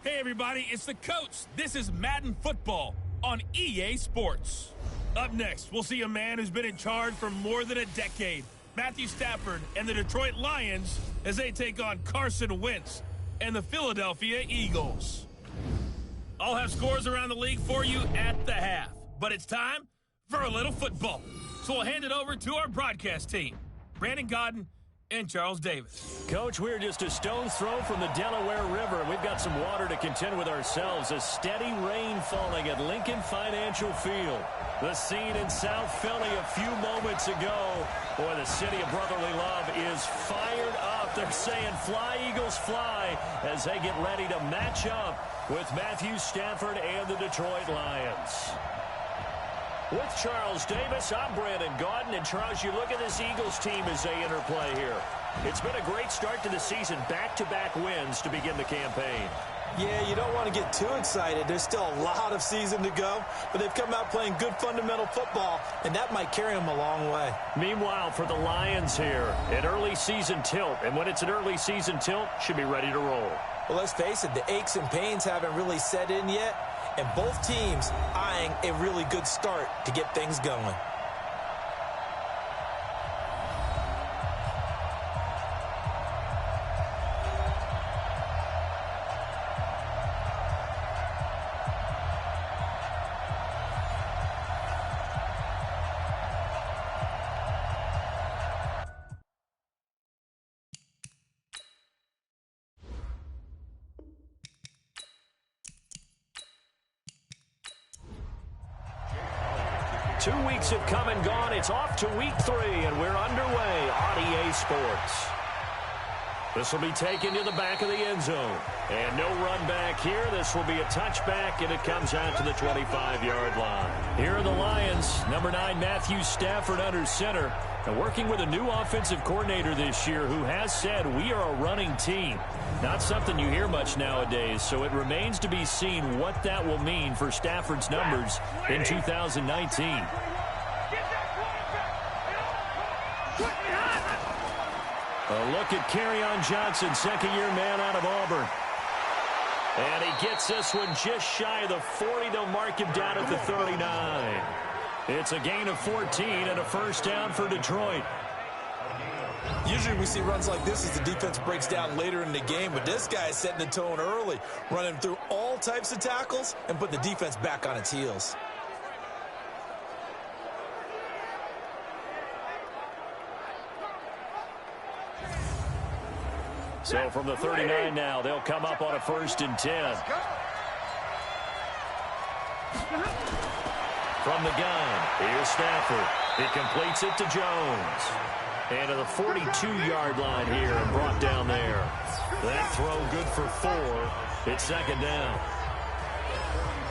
Hey everybody, it's the coach. This is Madden Football on EA Sports. Up next, we'll see a man who's been in charge for more than a decade, Matthew Stafford and the Detroit Lions, as they take on Carson Wentz and the Philadelphia Eagles. I'll have scores around the league for you at the half, but it's time for a little football. So we'll hand it over to our broadcast team, Brandon Godden and Charles Davis. Coach, we're just a stone's throw from the Delaware River, and we've got some water to contend with ourselves. A steady rain falling at Lincoln Financial Field. The scene in South Philly a few moments ago. Boy, the city of brotherly love is fired up. They're saying, fly, Eagles, fly, as they get ready to match up with Matthew Stafford and the Detroit Lions. With Charles Davis, I'm Brandon Godden. And Charles, you look at this Eagles team as they interplay here. It's been a great start to the season, back-to-back wins to begin the campaign. Yeah, you don't want to get too excited. There's still a lot of season to go, but they've come out playing good fundamental football, and that might carry them a long way. Meanwhile, for the Lions here, an early season tilt, and when it's an early season tilt, should be ready to roll. Well, let's face it, the aches and pains haven't really set in yet, and both teams eyeing a really good start to get things going. Two weeks have come and gone. It's off to week 3, and we're underway on EA Sports. This will be taken to the back of the end zone. And no run back here. This will be a touchback, and it comes out to the 25-yard line. Here are the Lions. Number 9, Matthew Stafford under center. And working with a new offensive coordinator this year who has said we are a running team. Not something you hear much nowadays, so it remains to be seen what that will mean for Stafford's numbers in 2019. A look at Kerryon Johnson, second-year man out of Auburn. And he gets this one just shy of the 40. They'll mark him down at the 39. It's a gain of 14 and a first down for Detroit. Usually we see runs like this as the defense breaks down later in the game, but this guy is setting the tone early, running through all types of tackles and put the defense back on its heels. So from the 39 now, they'll come up on a 1st and 10. From the gun, here's Stafford. He completes it to Jones. And to the 42-yard line here and brought down there. That throw good for 4. It's second down.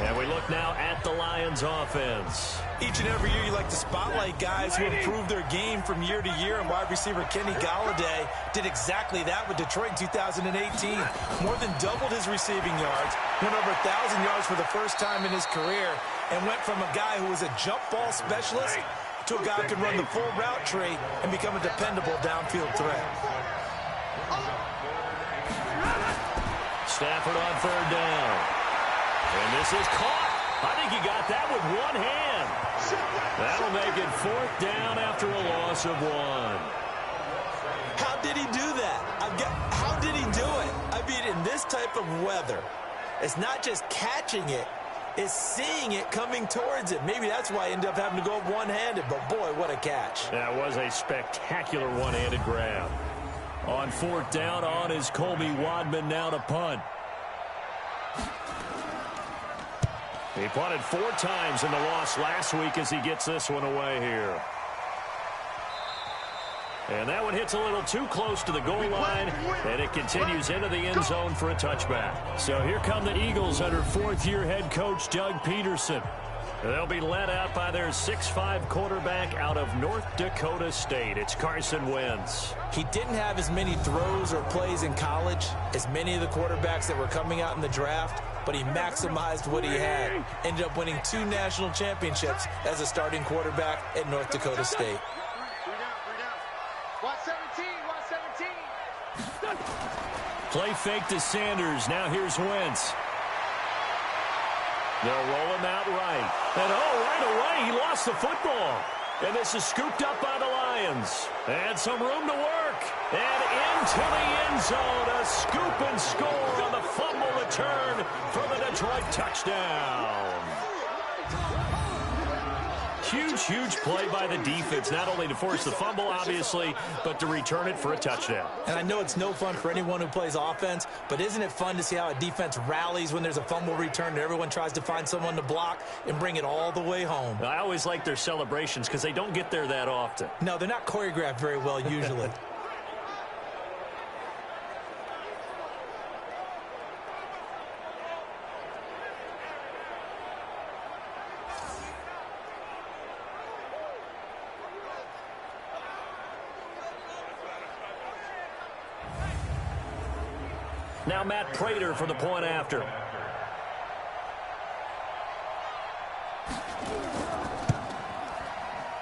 And we look now at the Lions offense. Each and every year you like to spotlight guys who improve their game from year to year, and wide receiver Kenny Golladay did exactly that with Detroit in 2018. More than doubled his receiving yards, went over 1,000 yards for the first time in his career, and went from a guy who was a jump ball specialist to a guy who can run the full route tree and become a dependable downfield threat. Stafford on 3rd down. And this is caught. I think he got that with one hand. That'll make it 4th down after a loss of 1. How did he do that? How did he do it? I mean, in this type of weather, it's not just catching it, it's seeing it coming towards it. Maybe that's why he ended up having to go up one-handed, but boy, what a catch. That was a spectacular one-handed grab. On 4th down, on is Colby Wadman now to punt. He punted 4 times in the loss last week as he gets this one away here. And that one hits a little too close to the goal line, and it continues into the end zone for a touchback. So here come the Eagles under 4th-year head coach Doug Peterson. They'll be led out by their 6'5" quarterback out of North Dakota State. It's Carson Wentz. He didn't have as many throws or plays in college as many of the quarterbacks that were coming out in the draft, but he maximized what he had. Ended up winning 2 national championships as a starting quarterback at North Dakota State. Play fake to Sanders. Now here's Wentz. They'll roll him out right. And right away, he lost the football. And this is scooped up by the Lions. And some room to work. And into the end zone. A scoop and score on the fumble return for the Detroit touchdown. Huge play by the defense, not only to force the fumble, obviously, but to return it for a touchdown. And I know it's no fun for anyone who plays offense, but isn't it fun to see how a defense rallies when there's a fumble return and everyone tries to find someone to block and bring it all the way home? I always like their celebrations because they don't get there that often. No, they're not choreographed very well usually. Now Matt Prater for the point after.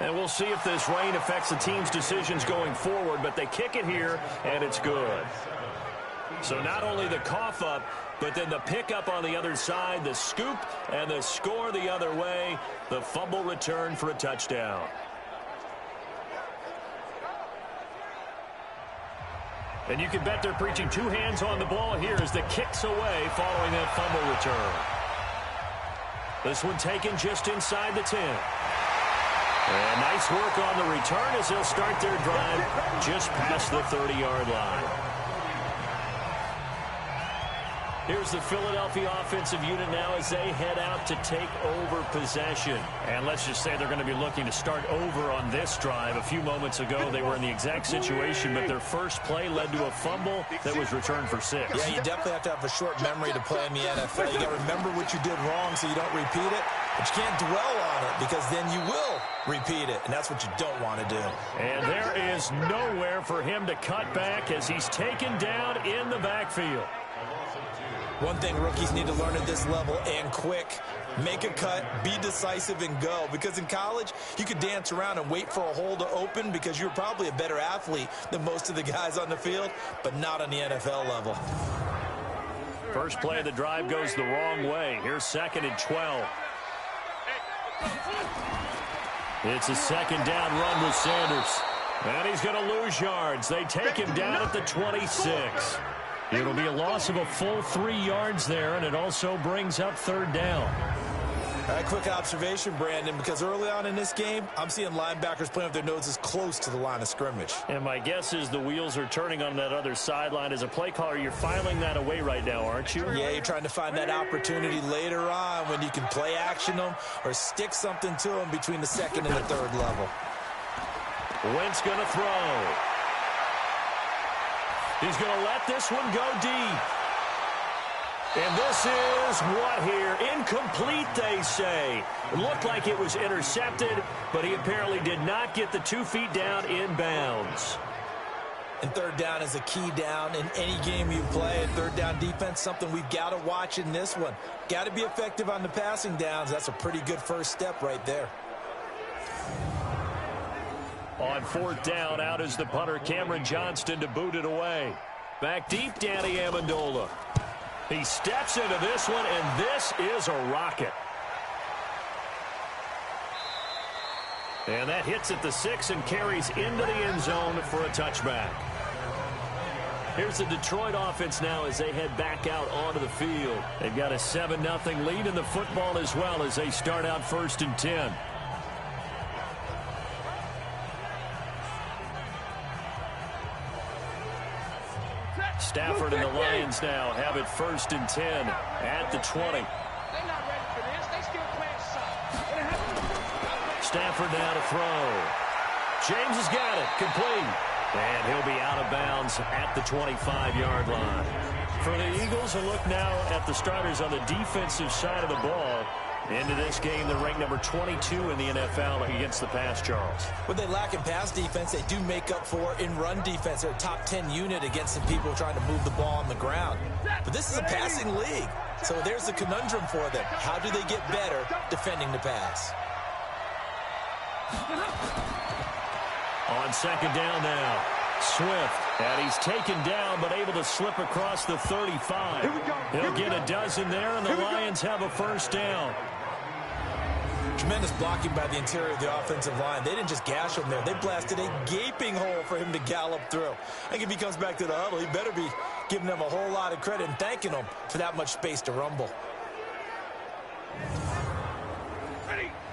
And we'll see if this rain affects the team's decisions going forward, but they kick it here, and it's good. So not only the cough up, but then the pickup on the other side, the scoop, and the score the other way, the fumble return for a touchdown. And you can bet they're preaching two hands on the ball here as the kick's away following that fumble return. This one taken just inside the 10. And nice work on the return as they'll start their drive just past the 30-yard line. Here's the Philadelphia offensive unit now as they head out to take over possession. And let's just say they're going to be looking to start over on this drive. A few moments ago, they were in the exact situation, but their first play led to a fumble that was returned for 6. Yeah, you definitely have to have a short memory to play in the NFL. You got to remember what you did wrong so you don't repeat it, but you can't dwell on it because then you will repeat it, and that's what you don't want to do. And there is nowhere for him to cut back as he's taken down in the backfield. One thing rookies need to learn at this level, and quick, make a cut, be decisive, and go. Because in college, you could dance around and wait for a hole to open because you're probably a better athlete than most of the guys on the field, but not on the NFL level. First play of the drive goes the wrong way. Here's 2nd and 12. It's a second down run with Sanders. And he's going to lose yards. They take him down at the 26. It'll be a loss of a full 3 yards there, and it also brings up 3rd down. All right, quick observation, Brandon, because early on in this game, I'm seeing linebackers playing with their noses close to the line of scrimmage. And my guess is the wheels are turning on that other sideline. As a play caller, you're filing that away right now, aren't you? Yeah, you're trying to find that opportunity later on when you can play action them or stick something to them between the 2nd and the 3rd level. Wentz going to throw. He's going to let this one go deep. And this is what here? Incomplete, they say. It looked like it was intercepted, but he apparently did not get the 2 feet down in bounds. And 3rd down is a key down in any game you play. And 3rd down defense, something we've got to watch in this one. Got to be effective on the passing downs. That's a pretty good first step right there. On 4th down, out is the punter, Cameron Johnston, to boot it away. Back deep, Danny Amendola. He steps into this one, and this is a rocket. And that hits at the 6 and carries into the end zone for a touchback. Here's the Detroit offense now as they head back out onto the field. They've got a 7-0 lead in the football as well as they start out 1st and 10. Stafford and the Lions now have it 1st and 10 at the 20. They're not ready for this. They still playing soft. Stafford now to throw. James has got it. Complete. And he'll be out of bounds at the 25-yard line. For the Eagles, a look now at the starters on the defensive side of the ball. Into this game, they're ranked number 22 in the NFL against the pass, Charles. What they lack in pass defense, they do make up for in run defense. They're a top 10 unit against the people trying to move the ball on the ground. But this is a passing league. So there's the conundrum for them. How do they get better defending the pass? On 2nd down now, Swift. And he's taken down, but able to slip across the 35. He'll get a dozen there, and the Lions have a first down. Tremendous blocking by the interior of the offensive line. They didn't just gash him there. They blasted a gaping hole for him to gallop through. I think if he comes back to the huddle, he better be giving them a whole lot of credit and thanking them for that much space to rumble.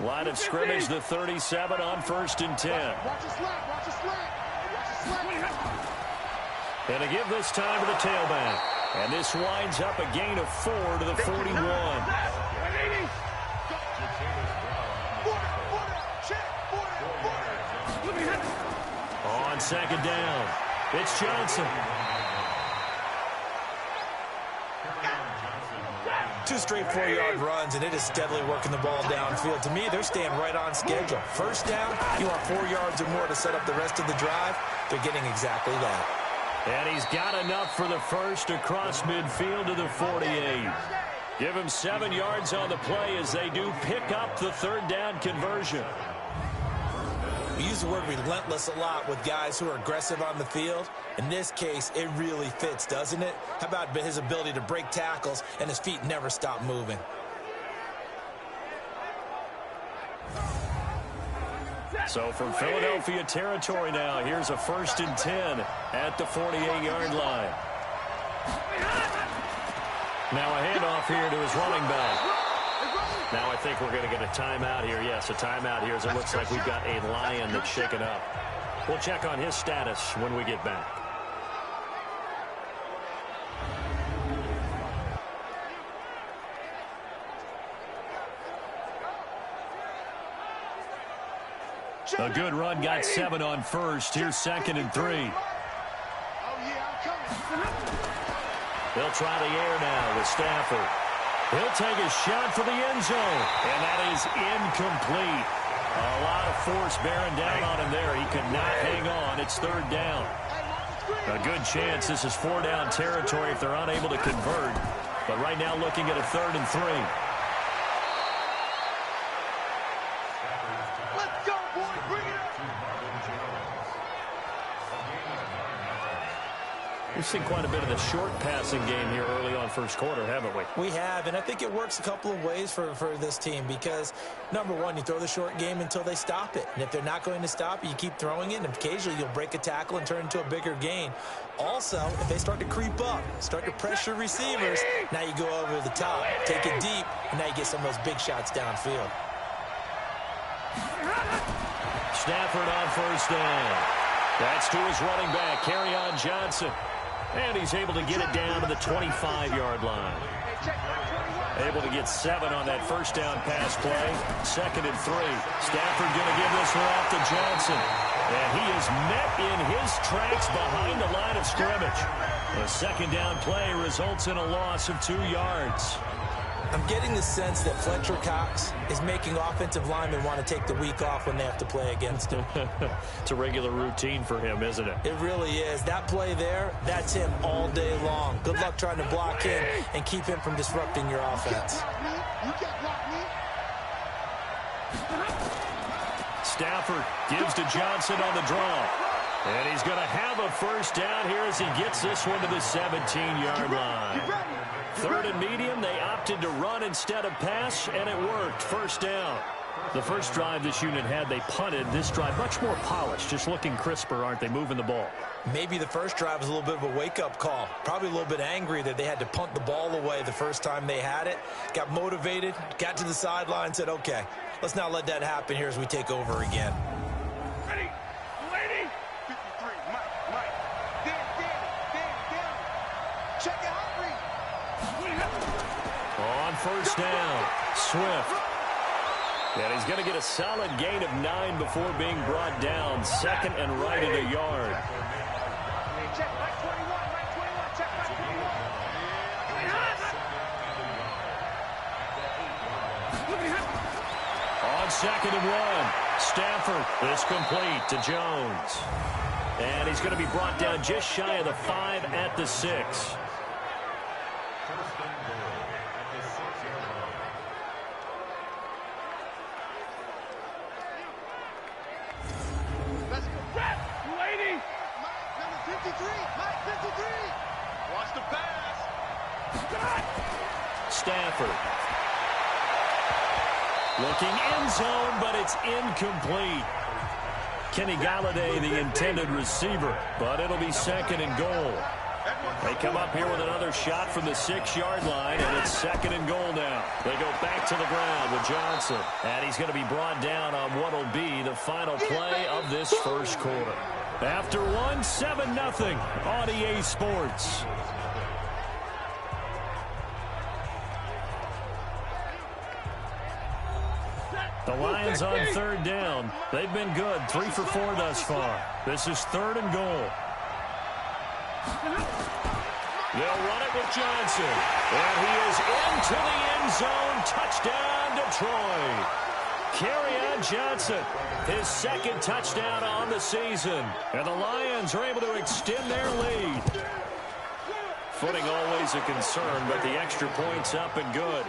Line of scrimmage, the 37 on 1st and 10. Watch his slant. Watch his slant. Watch his slant. And to give this time to the tailback. And this winds up a gain of 4 to the 41. On 2nd down, it's Johnson. Two straight 4-yard runs, and it is steadily working the ball downfield. To me, they're staying right on schedule. First down, you want 4 yards or more to set up the rest of the drive. They're getting exactly that. And he's got enough for the first across midfield to the 48. Give him 7 yards on the play as they do pick up the 3rd down conversion. We use the word relentless a lot with guys who are aggressive on the field. In this case, it really fits, doesn't it? How about his ability to break tackles and his feet never stop moving? So from Philadelphia territory now, here's a 1st and 10 at the 48-yard line. Now a handoff here to his running back. Now I think we're going to get a timeout here. Yes, a timeout here as it looks like we've got a Lion that's shaken up. We'll check on his status when we get back. A good run, got 7 on 1st. Here's 2nd and 3. They'll try the air now with Stafford. He'll take a shot for the end zone, and that is incomplete. A lot of force bearing down on him there. He could not hang on. It's 3rd down. A good chance this is 4-down territory if they're unable to convert. But right now looking at a 3rd and 3. We've seen quite a bit of the short passing game here early on 1st quarter, haven't we? We have, and I think it works a couple of ways for this team because, number one, you throw the short game until they stop it. And if they're not going to stop it, you keep throwing it, and occasionally you'll break a tackle and turn into a bigger gain. Also, if they start to creep up, start to pressure receivers, now you go over the top, take it deep, and now you get some of those big shots downfield. Stafford on 1st down. That's to his running back, Kerryon Johnson. And he's able to get it down to the 25-yard line. Able to get 7 on that 1st down pass play. 2nd and 3. Stafford going to give this one off to Johnson. And he is met in his tracks behind the line of scrimmage. The 2nd down play results in a loss of 2 yards. I'm getting the sense that Fletcher Cox is making offensive linemen want to take the week off when they have to play against him. It's a regular routine for him, isn't it? It really is. That play there, that's him all day long. Good luck trying to block him and keep him from disrupting your offense. Stafford gives to Johnson on the draw. And he's going to have a 1st down here as he gets this one to the 17-yard line. 3rd and medium, they opted to run instead of pass, and it worked. 1st down. The first drive this unit had, they punted. This drive, much more polished, just looking crisper, aren't they, moving the ball? Maybe the first drive was a little bit of a wake-up call. Probably a little bit angry that they had to punt the ball away the first time they had it. Got motivated, got to the sideline, said, okay, let's not let that happen here as we take over again. Ready? Lady? 53, Mike. Dan. Check it out. On 1st down, Swift. And he's going to get a solid gain of 9 before being brought down. 2nd and right at a yard. Check Mike 21. Check Mike 21. On 2nd and 1, Stafford is complete to Jones. And he's going to be brought down just shy of the 5 at the 6. 53. Mike, 53. Watch the pass. Stafford. Looking end zone, but it's incomplete. Kenny Galladay, the intended receiver, but it'll be 2nd and goal. They come up here with another shot from the 6-yard line, and it's 2nd and goal now. They go back to the ground with Johnson, and he's going to be brought down on what will be the final play of this first quarter. After one, 7-0 on EA Sports. The Lions on 3rd down. They've been good, 3 for 4 thus far. This is 3rd and goal. They'll run it with Johnson. And he is into the end zone. Touchdown, Detroit. Kerryon Johnson, his 2nd touchdown on the season. And the Lions are able to extend their lead. Footing always a concern, but the extra point's up and good.